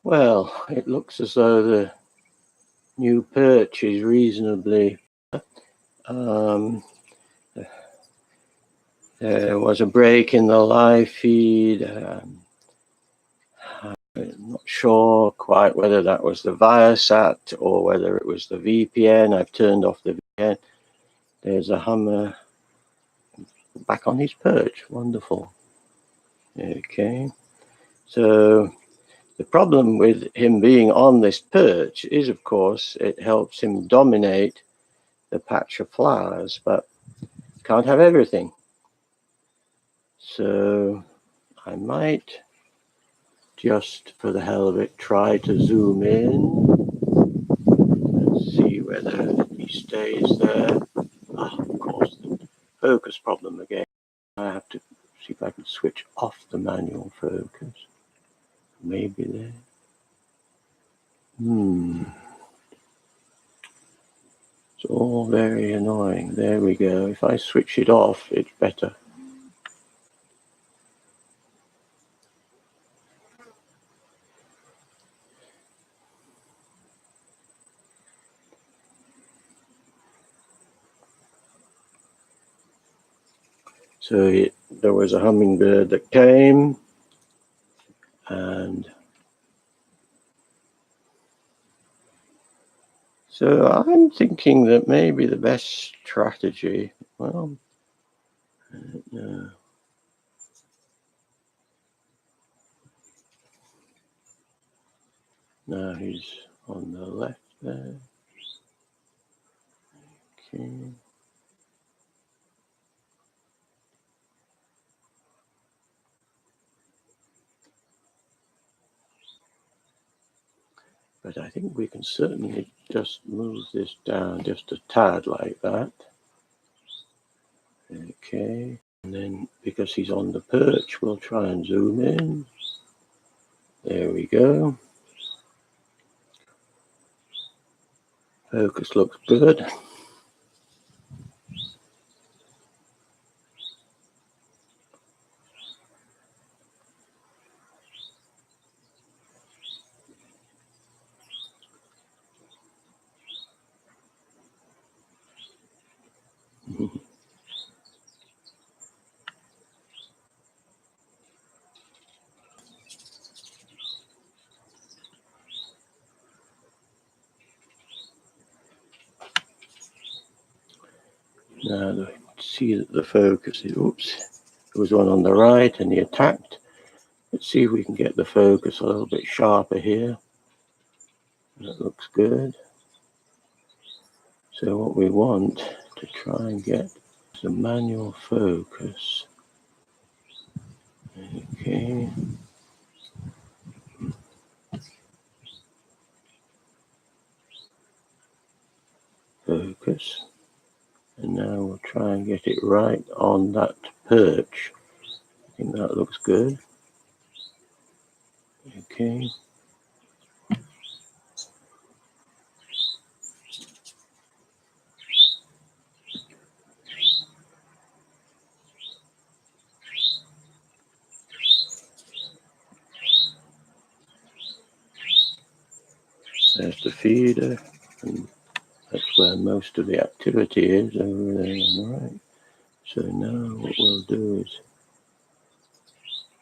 Well, it looks as though the new perch is reasonably. Um, there was a break in the live feed. I'm not sure quite whether that was the Viasat or whether it was the VPN. I've turned off the VPN. There's a hammer back on his perch. Wonderful. Okay. So the problem with him being on this perch is, of course, it helps him dominate the patch of flowers, but can't have everything. So I might just, for the hell of it, try to zoom in. Let's see whether he stays there. Of course, the focus problem again. I have to see if I can switch off the manual focus. Maybe there. It's all very annoying. There we go. If I switch it off, it's better. So there was a hummingbird that came, and so I'm thinking that maybe the best strategy, well, no. Now he's on the left there. Okay. But I think we can certainly just move this down just a tad like that. Okay. And then because he's on the perch, we'll try and zoom in. There we go. Focus looks good. Now see that the focus is, oops, there was one on the right and he attacked. Let's see if we can get the focus a little bit sharper here. That looks good. So what we want to try and get is a manual focus. Okay. Focus. And now we'll try and get it right on that perch. I think that looks good. Okay. There's the feeder, and that's where most of the activity is, over there on the right. So now what we'll do is,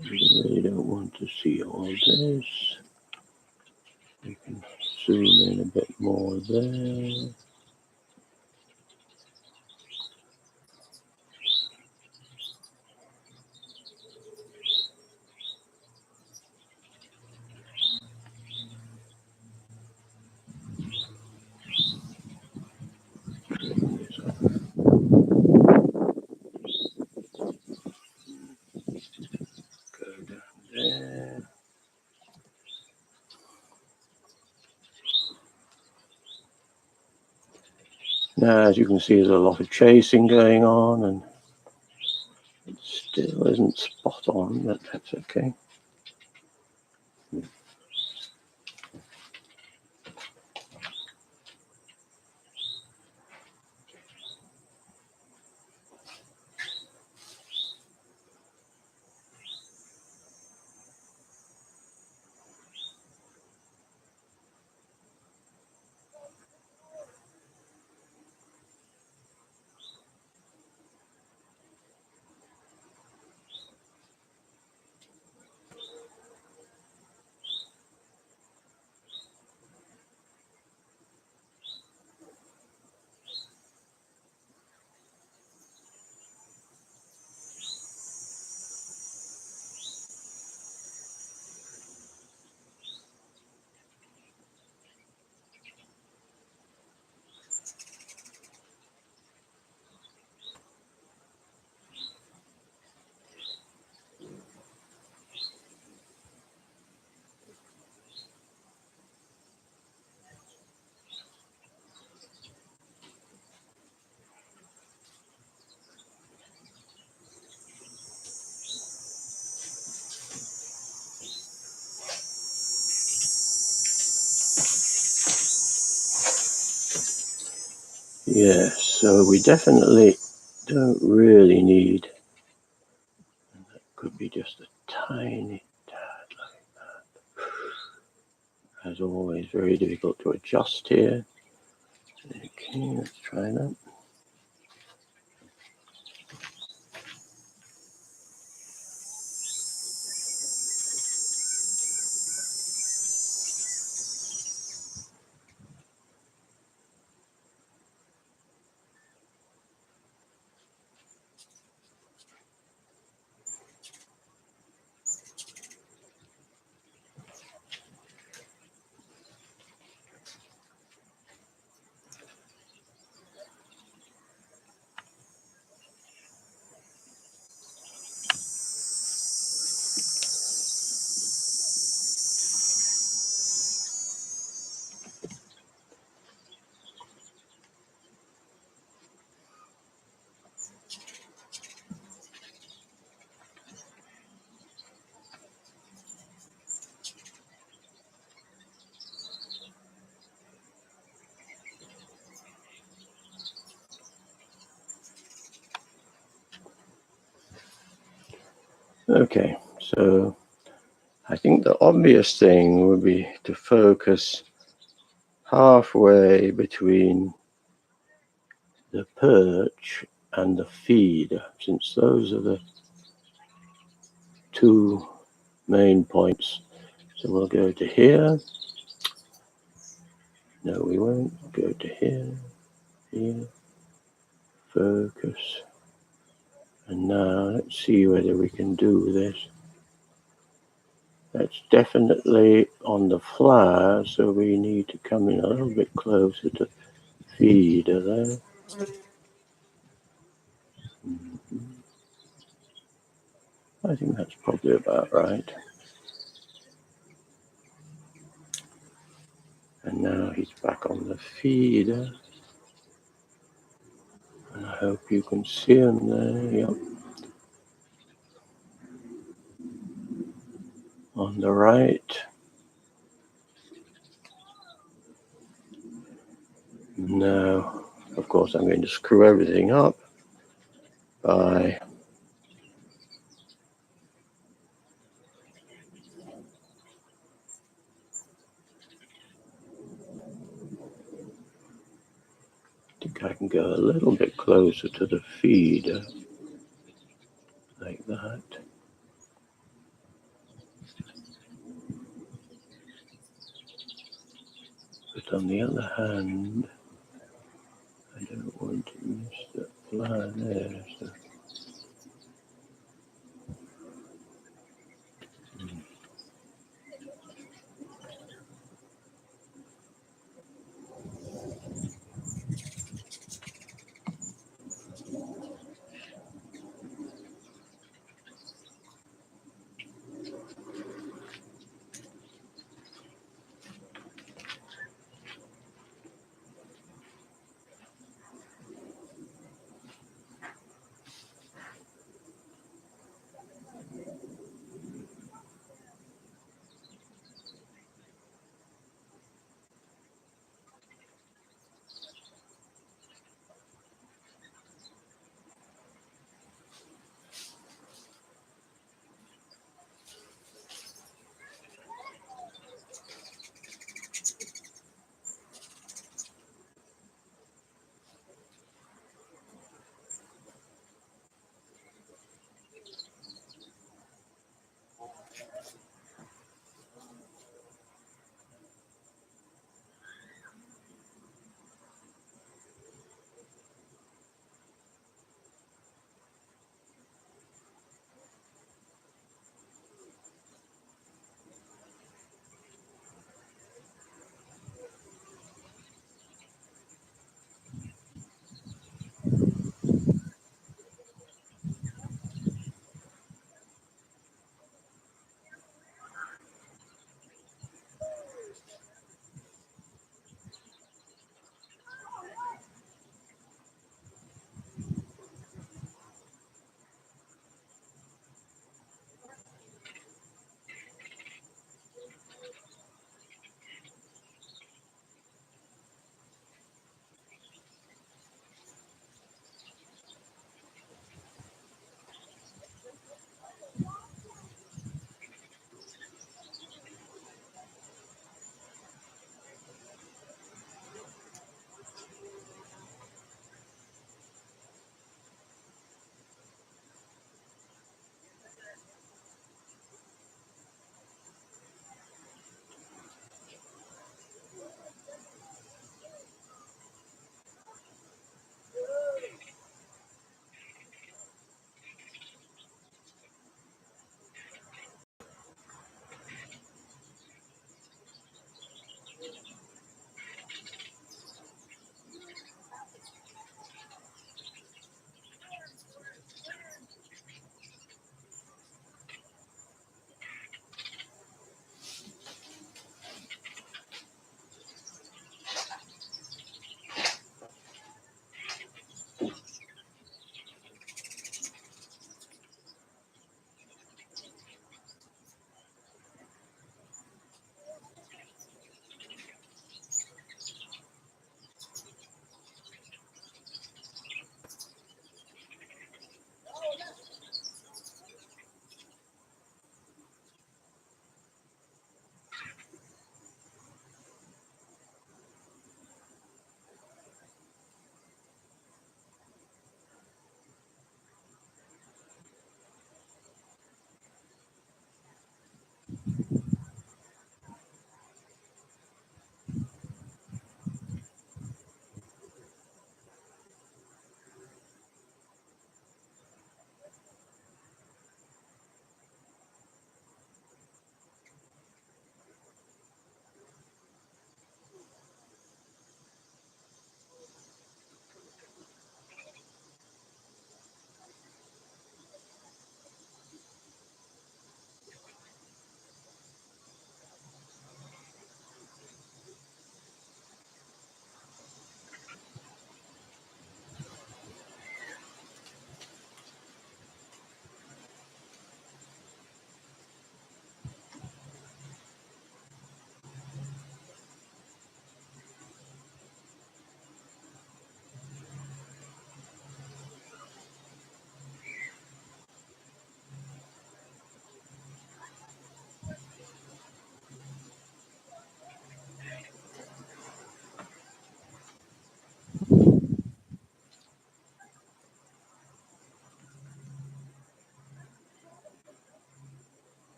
we really don't want to see all this. We can zoom in a bit more there. Go down there. Now, as you can see, there's a lot of chasing going on, and it still isn't spot on, but that's okay. Yes, so we definitely don't really need, and that could be just a tiny tad like that. As always, very difficult to adjust here. Okay, let's try that. Okay, so I think the obvious thing would be to focus halfway between the perch and the feed, since those are the two main points. So we'll go to here. No, we won't. Go to here, here, focus. And now let's see whether we can do this. That's definitely on the flower, so we need to come in a little bit closer to feeder there. I think that's probably about right. And now he's back on the feeder. And I hope you can see him there. Yep. On the right. Now, of course, I'm going to screw everything up by I think I can go a little bit closer to the feeder, like that. But on the other hand, I don't want to miss that flower there. So.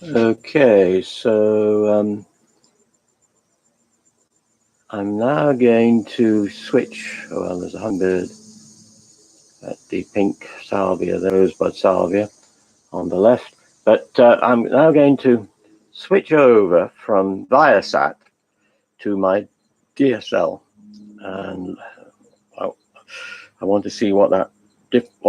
Okay, so I'm now going to switch. Well, there's a hummingbird at the pink salvia, the rosebud salvia on the left. But I'm now going to switch over from Viasat to my DSL, and I want to see what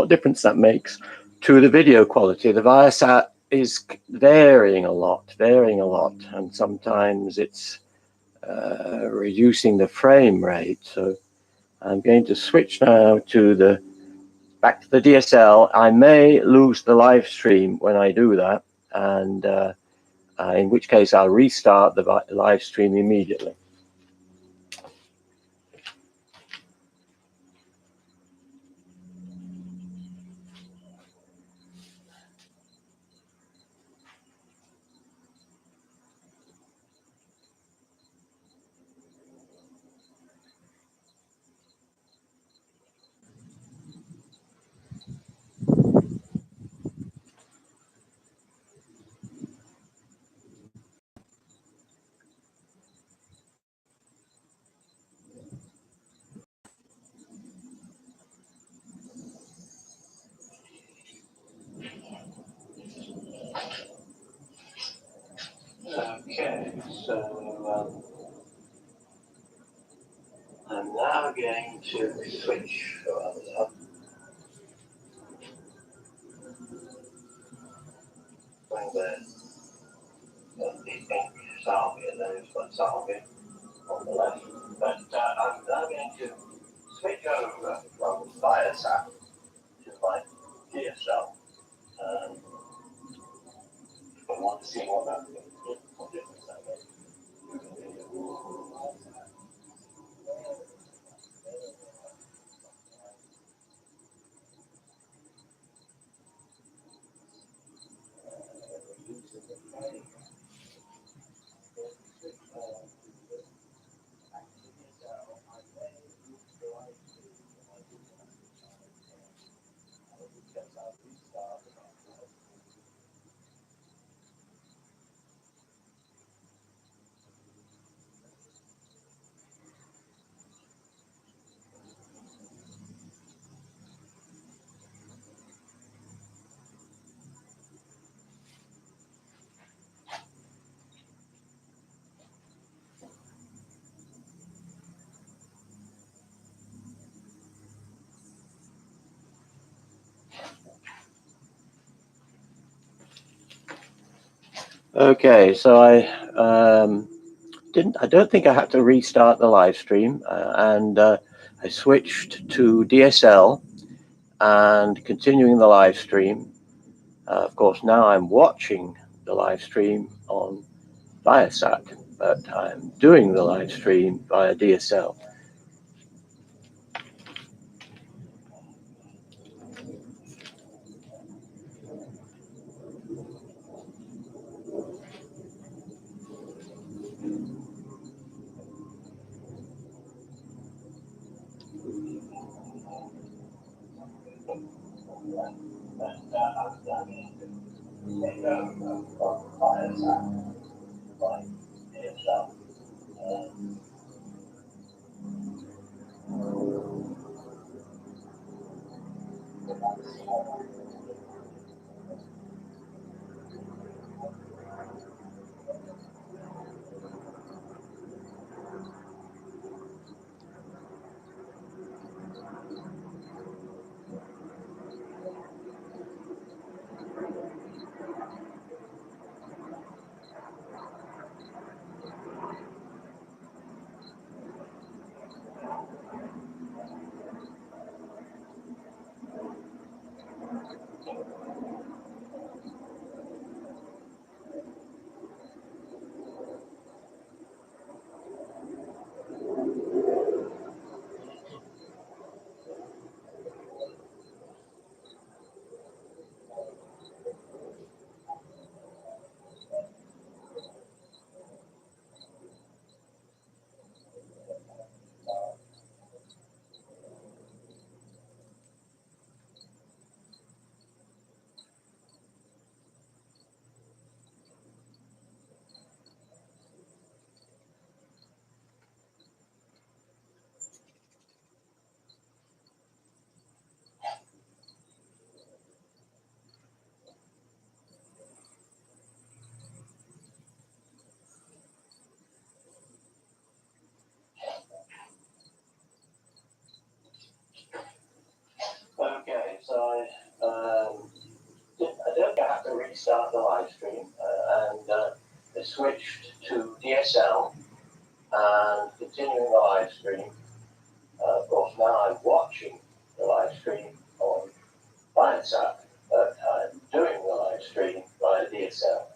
difference that makes to the video quality. The Viasat is varying a lot, and sometimes it's reducing the frame rate. So I'm going to switch now to back to the DSL. I may lose the live stream when I do that, and in which case I'll restart the live stream immediately. Okay, so I'm now going to switch. The pink salvia, there's one salvia on the left. But I'm now going to switch over from Viasat to my DSL. I want to see what difference that makes. Okay, so I don't think I had to restart the live stream, and I switched to DSL and continuing the live stream. Of course, now I'm watching the live stream on Viasat, but I'm doing the live stream via DSL. Okay, so I don't have to restart the live stream, and I switched to DSL and continuing the live stream. Of course, now I'm watching the live stream on Viasat, but I'm doing the live stream via DSL.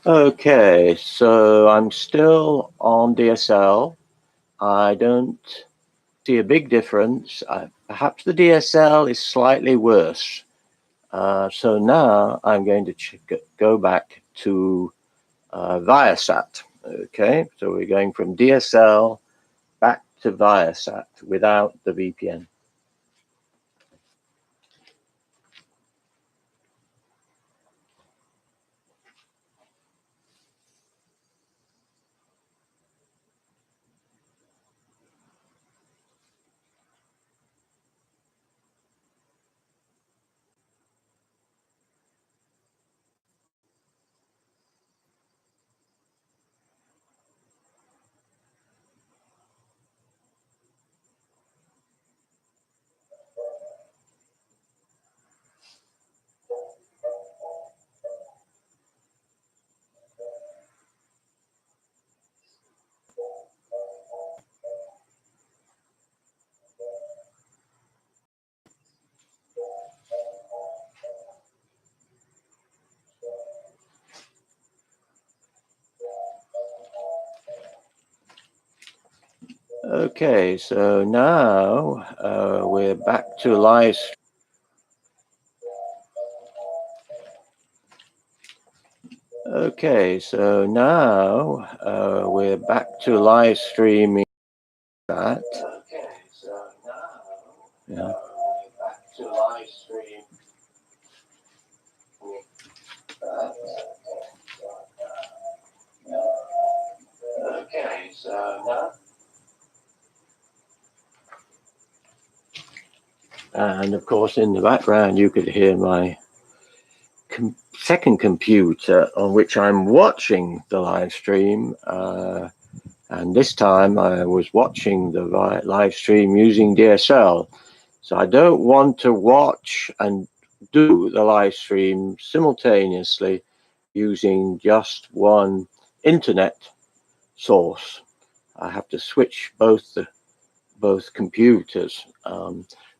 Okay, so I'm still on DSL. I don't see a big difference. Perhaps the DSL is slightly worse. So now I'm going to go back to Viasat. Okay, so we're going from DSL back to Viasat without the VPN. Okay, so now we're back to live. Okay, so now we're back to live streaming that. Okay, so now we're back to live stream that. Okay, so now. And of course, in the background, you could hear my second computer on which I'm watching the live stream. And this time I was watching the live stream using DSL. So I don't want to watch and do the live stream simultaneously using just one internet source. I have to switch both computers.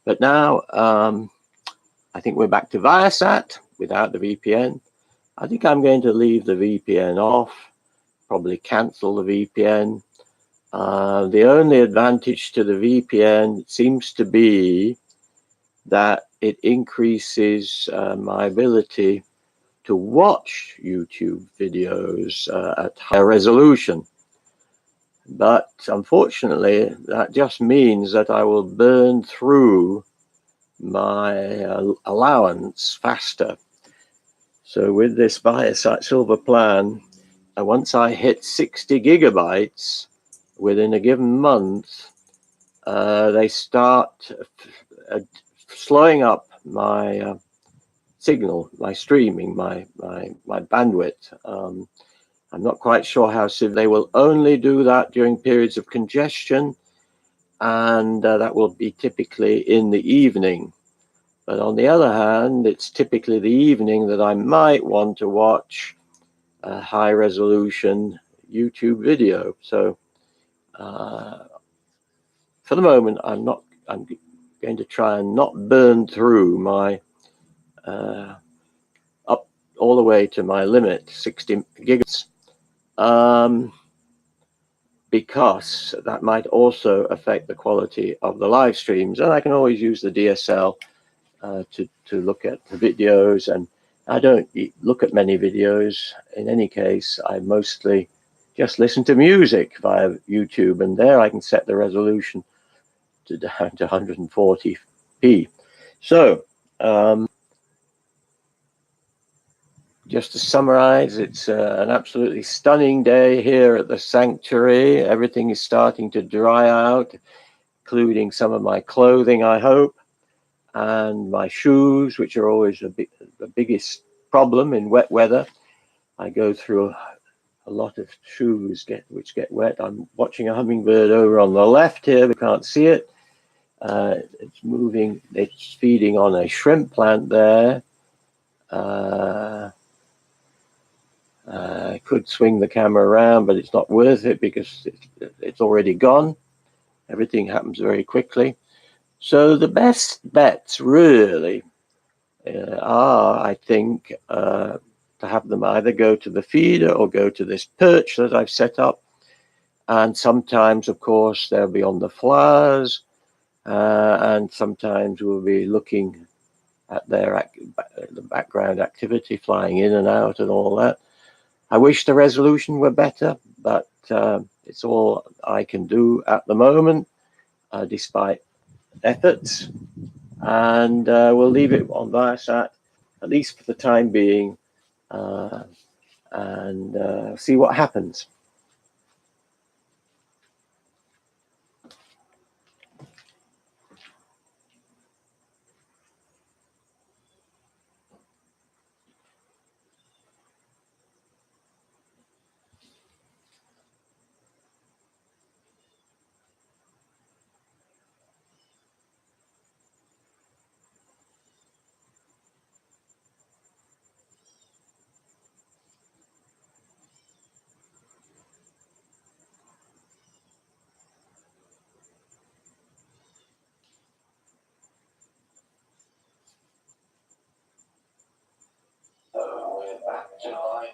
But now I think we're back to Viasat without the VPN. I think I'm going to leave the VPN off, probably cancel the VPN. The only advantage to the VPN seems to be that it increases my ability to watch YouTube videos at higher resolution. But unfortunately, that just means that I will burn through my allowance faster. So with this Viasat Silver plan, once I hit 60 gigabytes within a given month, they start slowing up my signal, my streaming, my bandwidth. I'm not quite sure how soon. They will only do that during periods of congestion, and that will be typically in the evening. But on the other hand, it's typically the evening that I might want to watch a high resolution YouTube video. So for the moment, I'm going to try and not burn through my up all the way to my limit, 60 gigabytes, because that might also affect the quality of the live streams. And I can always use the DSL to look at the videos, and I don't look at many videos. In any case, I mostly just listen to music via YouTube, and there I can set the resolution to down to 140p. So just to summarize, it's an absolutely stunning day here at the sanctuary. Everything is starting to dry out, including some of my clothing, I hope, and my shoes, which are always the biggest problem in wet weather. I go through a lot of shoes which get wet. I'm watching a hummingbird over on the left here. We can't see it. It's moving. It's feeding on a shrimp plant there. I could swing the camera around, but it's not worth it because it's already gone. Everything happens very quickly. So the best bets really are, I think, to have them either go to the feeder or go to this perch that I've set up. And sometimes, of course, they'll be on the flowers, and sometimes we'll be looking at their the background activity, flying in and out and all that. I wish the resolution were better, but it's all I can do at the moment, despite efforts. And we'll leave it on Viasat, at least for the time being, and see what happens. So we're back to live.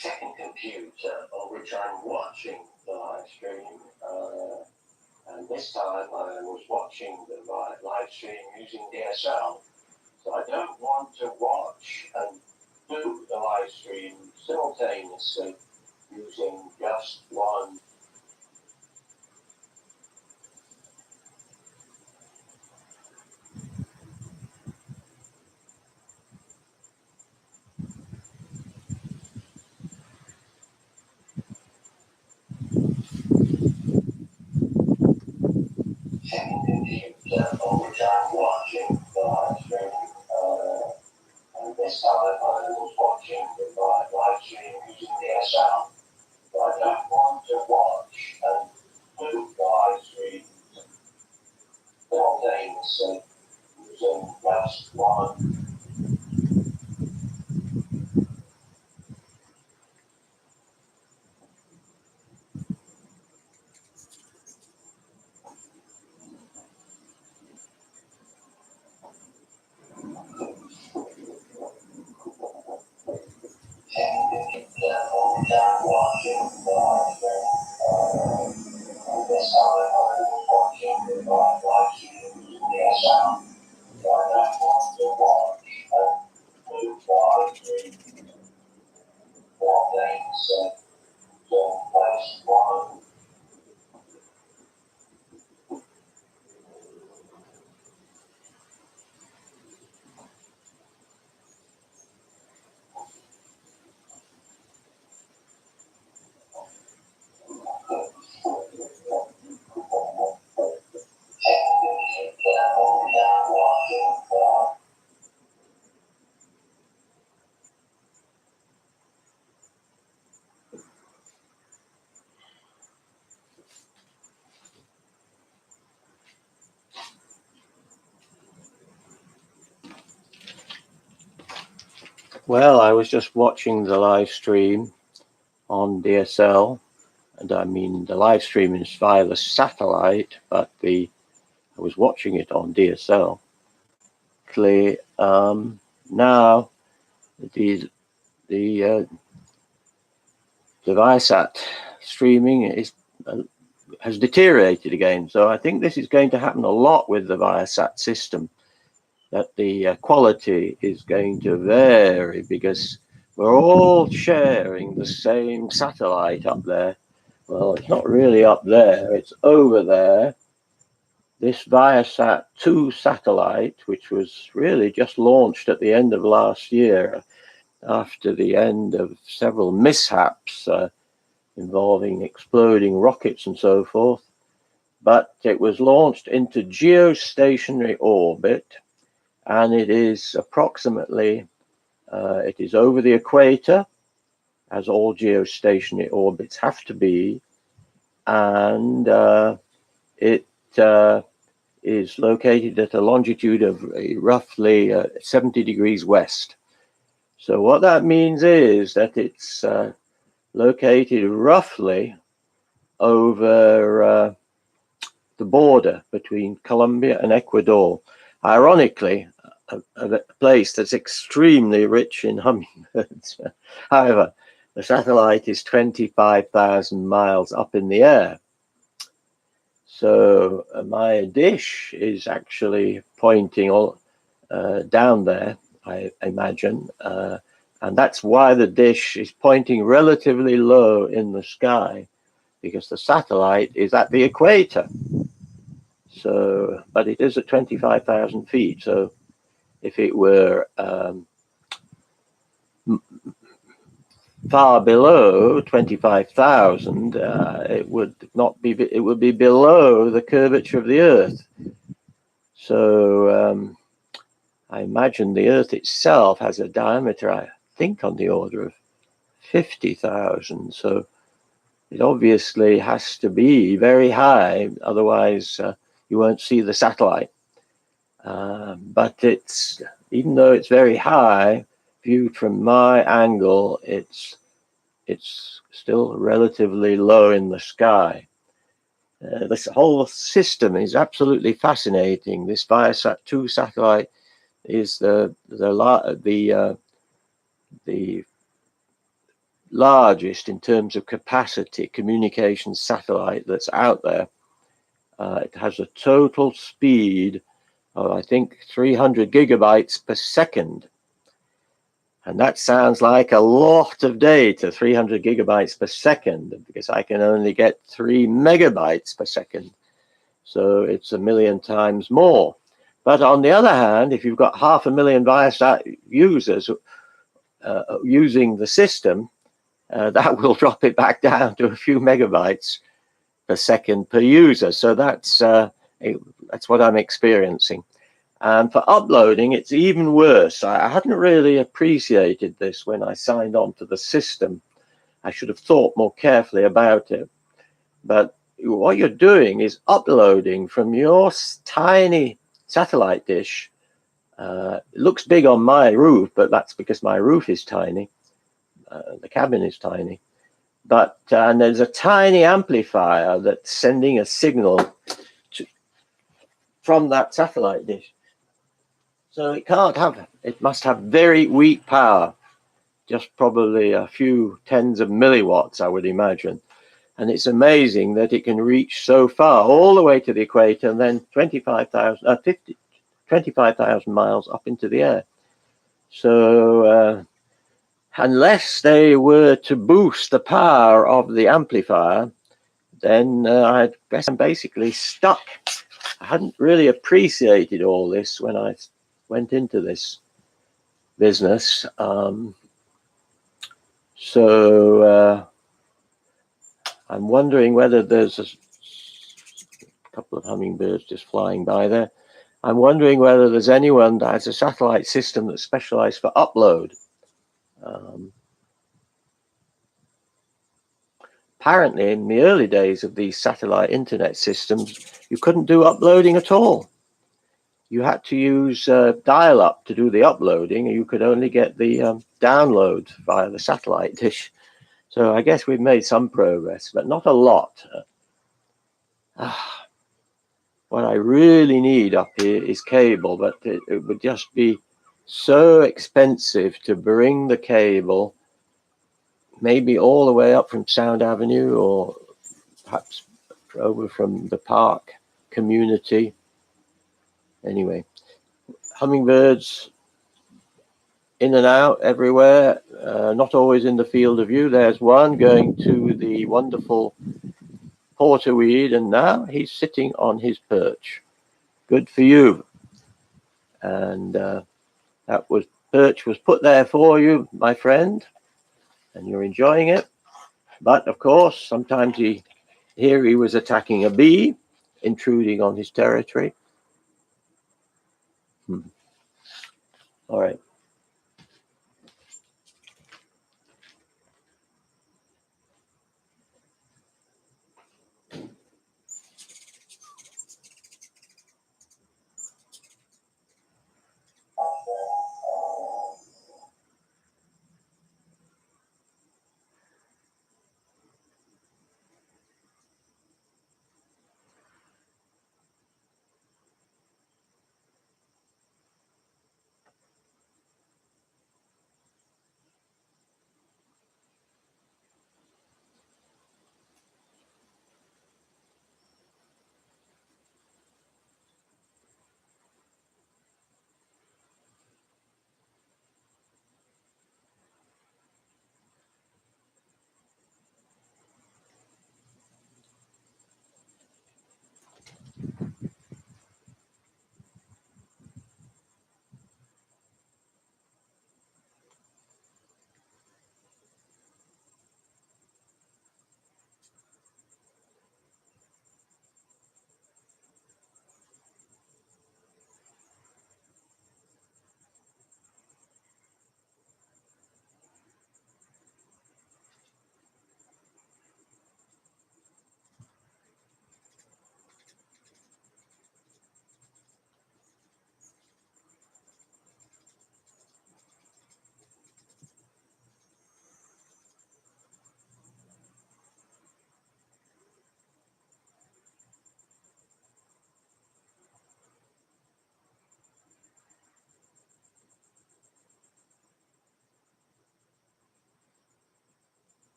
Second computer on which I'm watching the live stream, and this time I was watching the live stream using DSL, so I don't want to watch and do the live stream simultaneously using just one. Second computer on which I'm watching the live stream, and this time I was watching the live stream using DSL, so I don't want to watch and do the live stream simultaneously using just one. Well, I was just watching the live stream on DSL, and I mean the live stream is via the satellite, but I was watching it on DSL. Now the Viasat streaming has deteriorated again, so I think this is going to happen a lot with the Viasat system, that the quality is going to vary because we're all sharing the same satellite up there. Well, it's not really up there, it's over there. This Viasat 2 satellite, which was really just launched at the end of last year after the end of several mishaps involving exploding rockets and so forth. but it was launched into geostationary orbit, and it is approximately, it is over the equator, as all geostationary orbits have to be, and it is located at a longitude of roughly 70 degrees west. So what that means is that it's located roughly over the border between Colombia and Ecuador. Ironically, a place that's extremely rich in hummingbirds. However, the satellite is 25,000 miles up in the air. So my dish is actually pointing all down there, I imagine, and that's why the dish is pointing relatively low in the sky, because the satellite is at the equator. So, but it is at 25,000 feet. So if it were far below 25,000, it would not be, it would be below the curvature of the Earth. So I imagine the Earth itself has a diameter, I think, on the order of 50,000. So it obviously has to be very high, otherwise you won't see the satellite. But it's, even though it's very high, viewed from my angle, it's still relatively low in the sky. This whole system is absolutely fascinating. This Viasat-2 satellite is the largest in terms of capacity communications satellite that's out there. It has a total speed of, I think, 300 gigabytes per second. And that sounds like a lot of data, 300 gigabytes per second, because I can only get 3 megabytes per second. So it's a million times more. But on the other hand, if you've got 500,000 Viasat users using the system, that will drop it back down to a few megabytes per second per user. So that's what I'm experiencing. And for uploading, it's even worse. I hadn't really appreciated this when I signed on to the system. I should have thought more carefully about it. But what you're doing is uploading from your tiny satellite dish. It looks big on my roof, but that's because my roof is tiny. The cabin is tiny. But and there's a tiny amplifier that's sending a signal from that satellite dish. So it can't have, it must have very weak power, just probably a few tens of milliwatts, I would imagine. And it's amazing that it can reach so far, all the way to the equator, and then 25,000 miles up into the air. So unless they were to boost the power of the amplifier, then I guess I'm basically stuck. I hadn't really appreciated all this when I went into this business. So I'm wondering whether there's a couple of hummingbirds just flying by there. I'm wondering whether there's anyone that has a satellite system that's specialized for upload. Apparently, in the early days of these satellite internet systems, you couldn't do uploading at all. You had to use dial-up to do the uploading, and you could only get the download via the satellite dish. So I guess we've made some progress, but not a lot. What I really need up here is cable, but it would just be so expensive to bring the cable maybe all the way up from Sound Avenue, or perhaps over from the park community. Anyway, hummingbirds in and out everywhere, not always in the field of view. There's one going to the wonderful porterweed, and now he's sitting on his perch. Good for you. And that perch was put there for you, my friend, and you're enjoying it. But of course, sometimes he was attacking a bee, intruding on his territory. All right.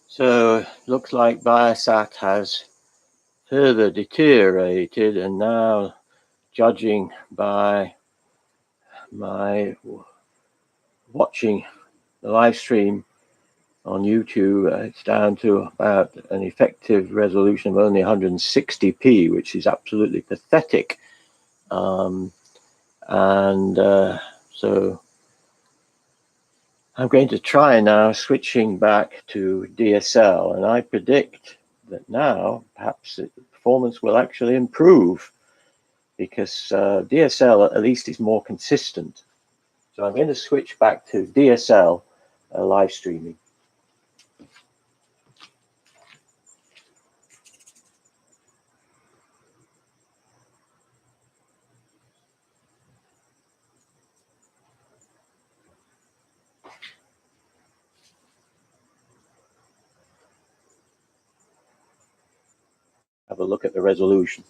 So looks like Viasat has further deteriorated, and now, judging by my watching the live stream on YouTube, it's down to about an effective resolution of only 160p, which is absolutely pathetic. So I'm going to try now switching back to DSL, and I predict that now perhaps the performance will actually improve, because DSL at least is more consistent. So I'm going to switch back to DSL live streaming. Have a look at the resolution.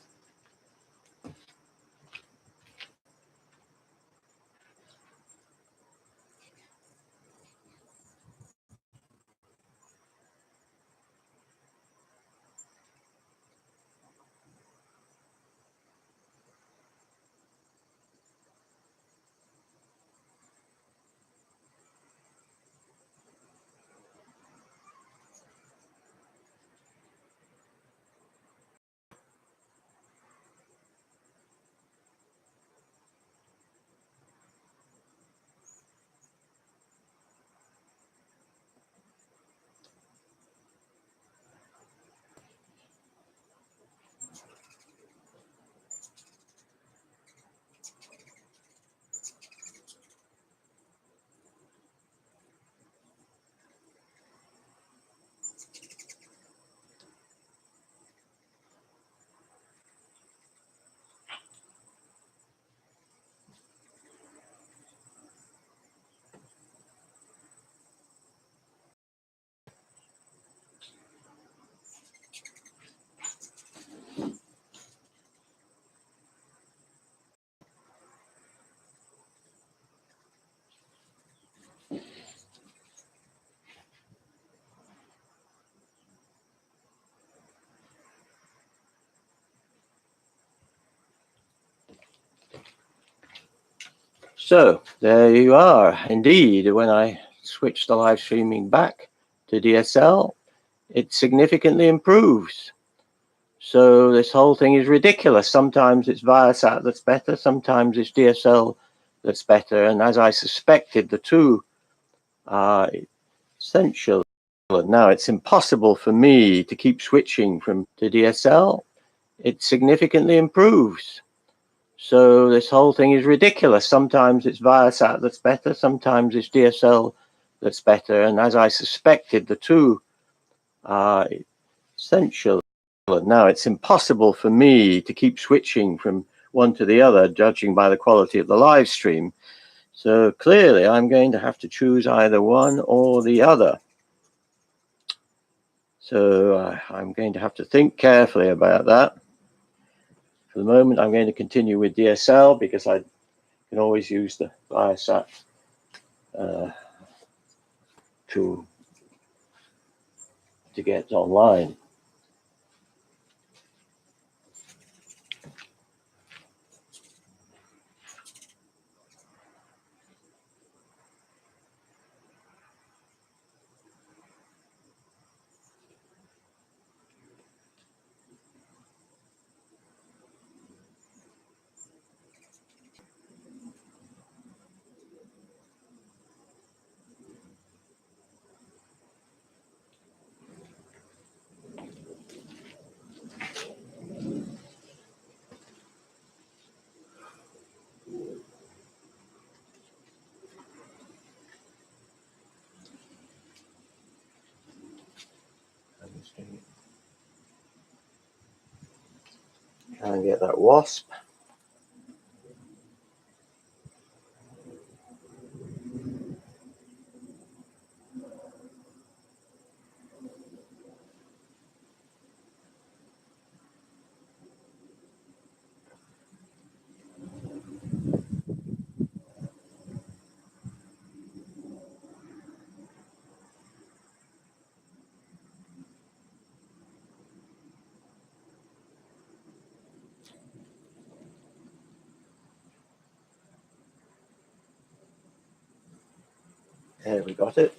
So there you are. Indeed, when I switch the live streaming back to DSL, it significantly improves. So this whole thing is ridiculous. Sometimes it's Viasat that's better, sometimes it's DSL that's better. And as I suspected, the two are essential. Now it's impossible for me to keep switching from to DSL. It significantly improves. So this whole thing is ridiculous. Sometimes it's Viasat that's better, sometimes it's DSL that's better. And as I suspected, the two are essential. Now it's impossible for me to keep switching from one to the other, judging by the quality of the live stream. So clearly I'm going to have to choose either one or the other. So I'm going to have to think carefully about that. For the moment, I'm going to continue with DSL because I can always use the Viasat to get online. Try and get that wasp. There, we got it.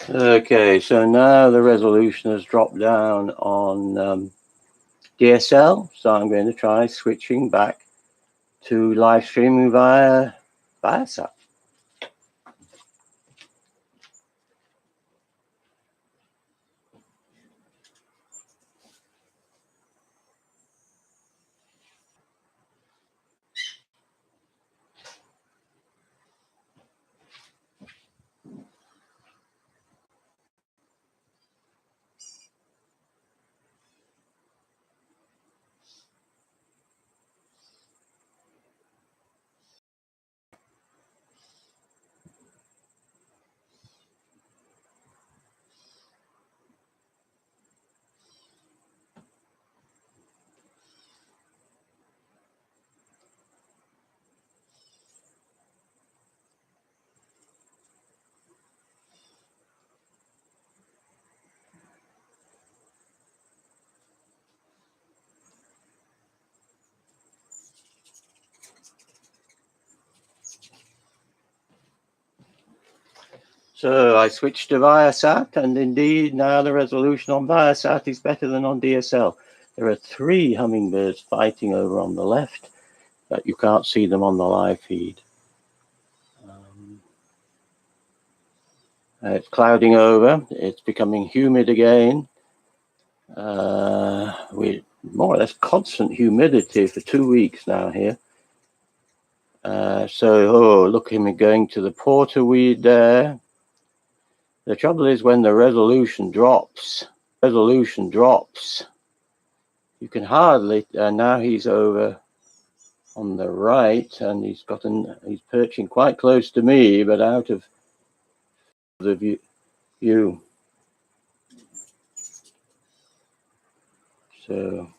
Okay, so now the resolution has dropped down on DSL, so I'm going to try switching back to live streaming via Viasat. So I switched to Viasat, and indeed now the resolution on Viasat is better than on DSL. There are 3 hummingbirds fighting over on the left, but you can't see them on the live feed. It's clouding over, it's becoming humid again. We more or less constant humidity for 2 weeks now here. Look at him going to the porterweed there. The trouble is when the resolution drops, you can hardly, now he's over on the right, and he's perching quite close to me, but out of the view. So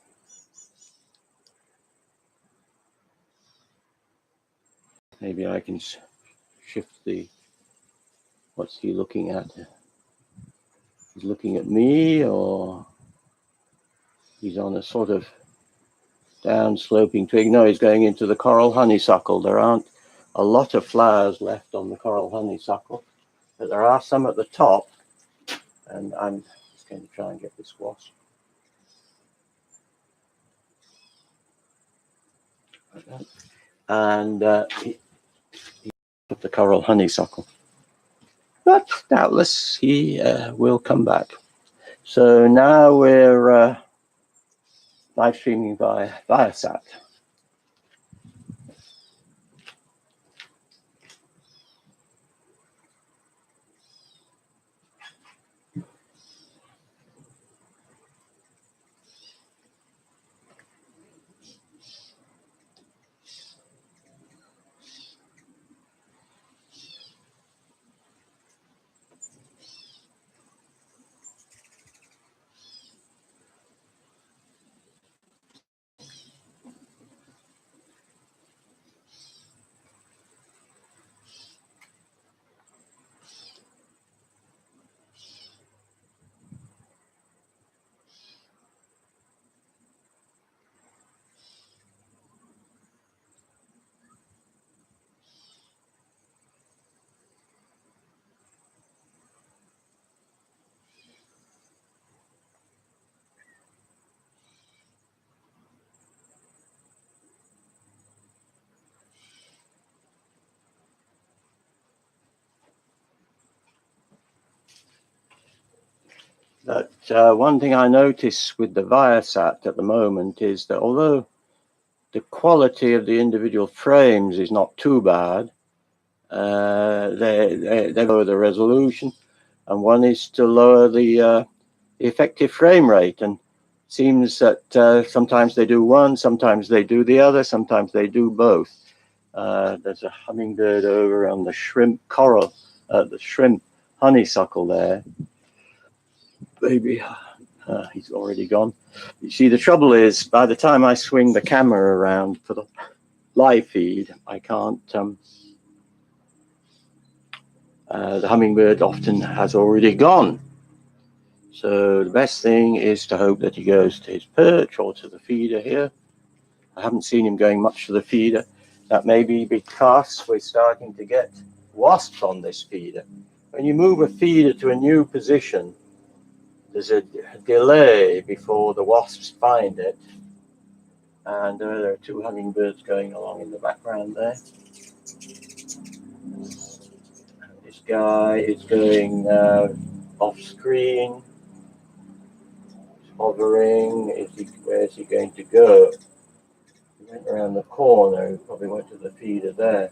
maybe I can shift the, what's he looking at? He's looking at me, or he's on a sort of down sloping twig. No, he's going into the coral honeysuckle. There aren't a lot of flowers left on the coral honeysuckle, but there are some at the top, and I'm just going to try and get this wasp. And he put the coral honeysuckle, but doubtless he will come back. So now we're live streaming via Viasat. But one thing I notice with the Viasat at the moment is that although the quality of the individual frames is not too bad, they lower the resolution, and one is to lower the effective frame rate. And it seems that sometimes they do one, sometimes they do the other, sometimes they do both. There's a hummingbird over on the shrimp coral, the shrimp honeysuckle there. Maybe he's already gone. You see, the trouble is, by the time I swing the camera around for the live feed, I can't. The hummingbird often has already gone. So the best thing is to hope that he goes to his perch or to the feeder here. I haven't seen him going much to the feeder. That may be because we're starting to get wasps on this feeder. when you move a feeder to a new position, there's a delay before the wasps find it. And there are two hummingbirds going along in the background there. This guy is going off screen, hovering. Where's he going to go? He went around the corner. He probably went to the feeder there.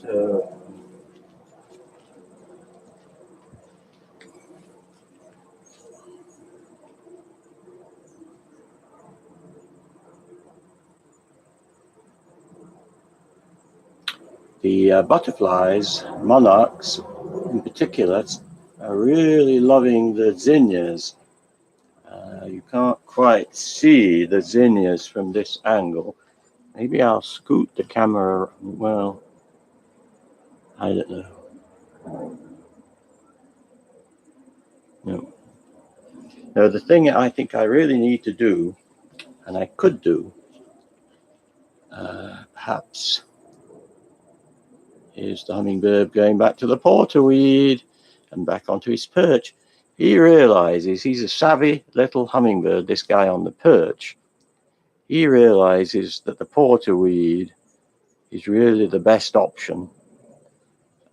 So the butterflies, monarchs in particular, are really loving the zinnias. You can't quite see the zinnias from this angle. Maybe I'll scoot the camera. Well, I don't know. No. Now, the thing I think I really need to do, and I could do, perhaps, is the hummingbird going back to the porterweed and back onto his perch. He realizes he's a savvy little hummingbird, this guy on the perch. He realizes that the porterweed is really the best option.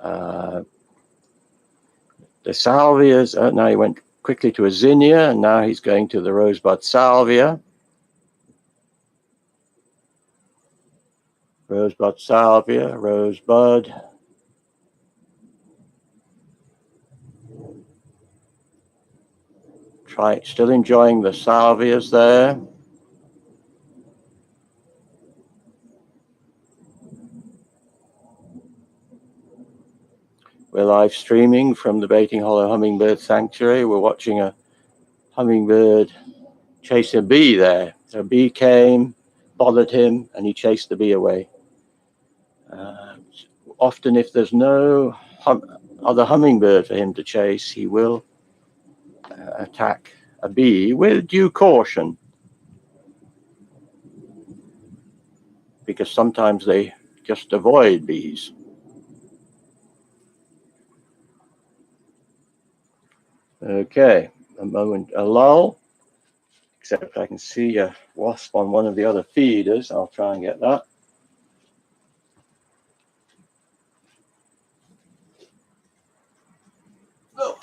The salvias, now he went quickly to a zinnia, and now he's going to the rosebud salvia. Rosebud salvia, rosebud. Still enjoying the salvias there. We're live streaming from the Baiting Hollow Hummingbird Sanctuary. We're watching a hummingbird chase a bee there. A bee came, bothered him, and he chased the bee away. Often, if there's no other hummingbird for him to chase, he will attack a bee with due caution, because sometimes they just avoid bees. Okay, a moment, a lull, except I can see a wasp on one of the other feeders. I'll try and get that. Oh,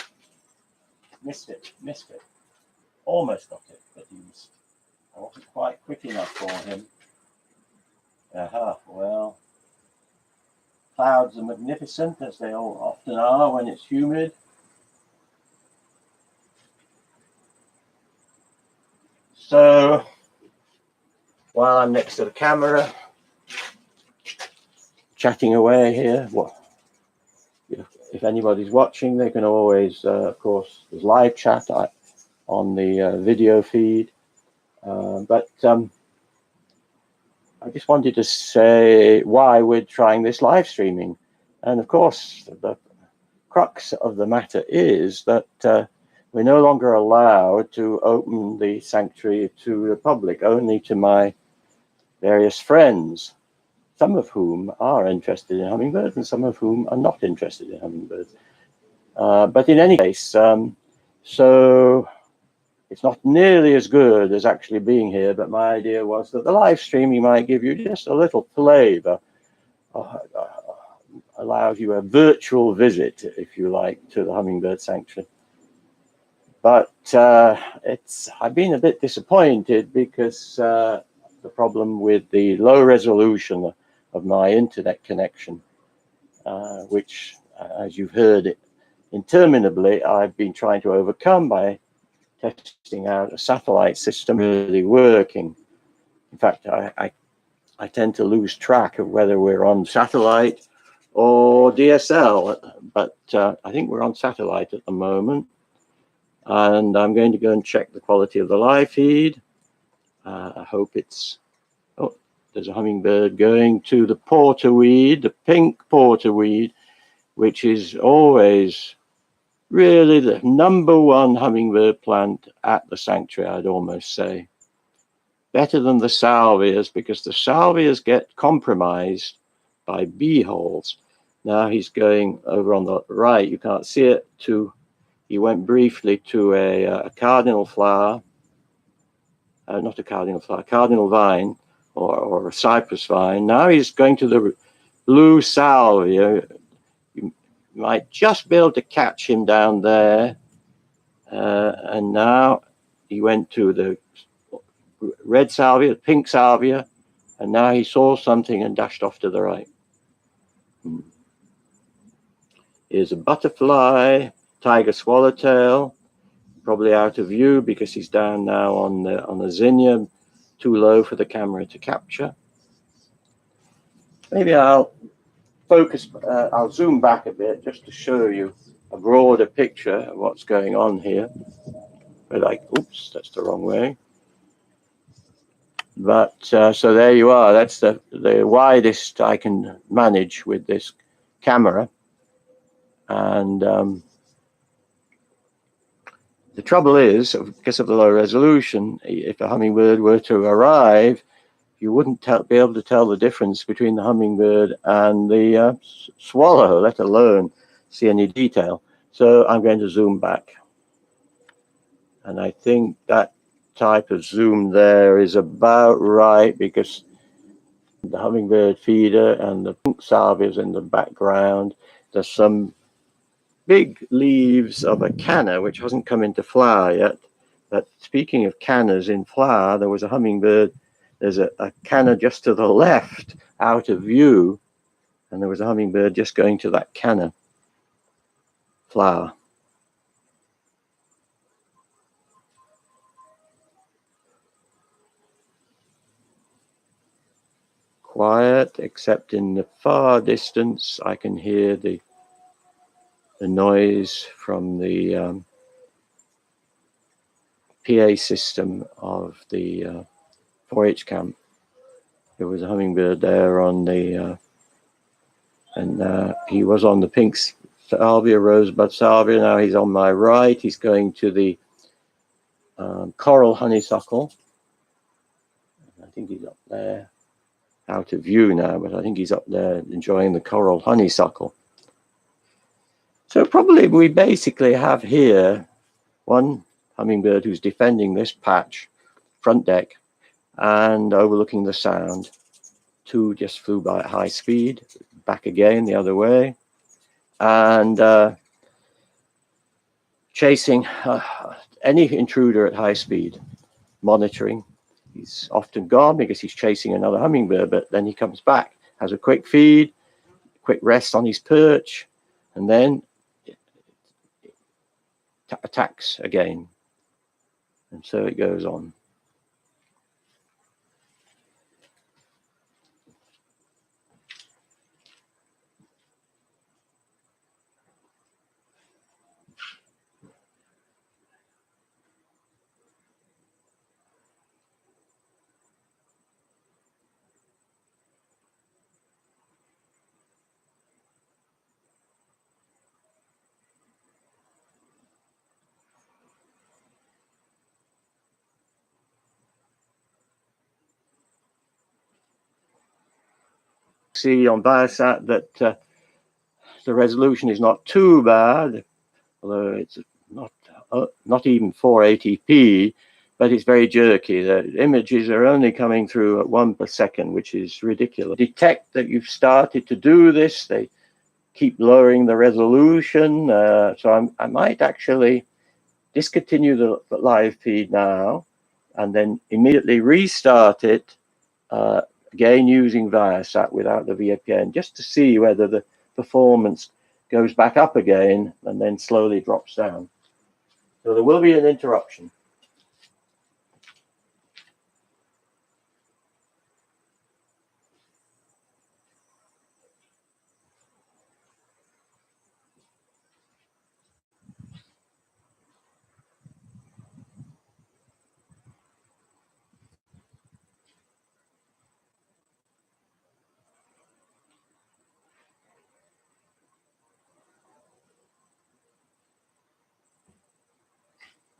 missed it, almost got it, but I wasn't quite quick enough for him. Well, clouds are magnificent, as they all often are when it's humid. So, while I'm next to the camera, chatting away here, if anybody's watching, they can always, of course, there's live chat on the video feed. But I just wanted to say why we're trying this live streaming. And of course, the crux of the matter is that we're no longer allowed to open the sanctuary to the public, only to my various friends, some of whom are interested in hummingbirds and some of whom are not interested in hummingbirds. But in any case, so it's not nearly as good as actually being here, but my idea was that the live streaming might give you just a little flavor, allows you a virtual visit, if you like, to the hummingbird sanctuary. But I've been a bit disappointed because the problem with the low resolution of my internet connection, which, as you've heard interminably, I've been trying to overcome by testing out a satellite system really working. In fact, I tend to lose track of whether we're on satellite or DSL, but I think we're on satellite at the moment. And I'm going to go and check the quality of the live feed. I hope it's, oh, there's a hummingbird going to the porterweed, the pink porterweed, which is always really the #1 hummingbird plant at the sanctuary, I'd almost say. better than the salvias because the salvias get compromised by bee-holes. Now he's going over on the right, you can't see it, he went briefly to a cardinal flower, not a cardinal flower, cardinal vine, or a cypress vine. Now he's going to the blue salvia. You might just be able to catch him down there. And now he went to the red salvia, pink salvia, and now he saw something and dashed off to the right. Here's a butterfly, tiger swallowtail, probably out of view because he's down now on the zinnia, too low for the camera to capture. Maybe I'll focus, I'll zoom back a bit just to show you a broader picture of what's going on here. But oops, that's the wrong way. But so there you are. That's the widest I can manage with this camera. And the trouble is, because of the low resolution, if a hummingbird were to arrive, you wouldn't be able to tell the difference between the hummingbird and the swallow, let alone see any detail. So I'm going to zoom back. And I think that type of zoom there is about right because the hummingbird feeder and the pink salvias in the background. There's some big leaves of a canna which hasn't come into flower yet. But speaking of cannas in flower, there was a hummingbird. There's a canna just to the left out of view, and there was a hummingbird just going to that canna flower. Quiet, except in the far distance I can hear the noise from the PA system of the 4-H camp. There was a hummingbird there on the and he was on the pink salvia, rosebud salvia. Now he's on my right. He's going to the coral honeysuckle. I think he's up there, out of view now, but I think he's up there enjoying the coral honeysuckle. So probably we basically have here one hummingbird who's defending this patch, front deck, and overlooking the sound. Two just flew by at high speed, back again the other way, and chasing any intruder at high speed, monitoring. He's often gone because he's chasing another hummingbird, but then he comes back, has a quick feed, quick rest on his perch, and then attacks again. And so it goes on. See on Viasat that the resolution is not too bad, although it's not even 480p, but it's very jerky. The images are only coming through at 1 per second, which is ridiculous. Detect that you've started to do this. They keep lowering the resolution, so I might actually discontinue the live feed now and then immediately restart it again using Viasat without the VPN, just to see whether the performance goes back up again and then slowly drops down. So there will be an interruption.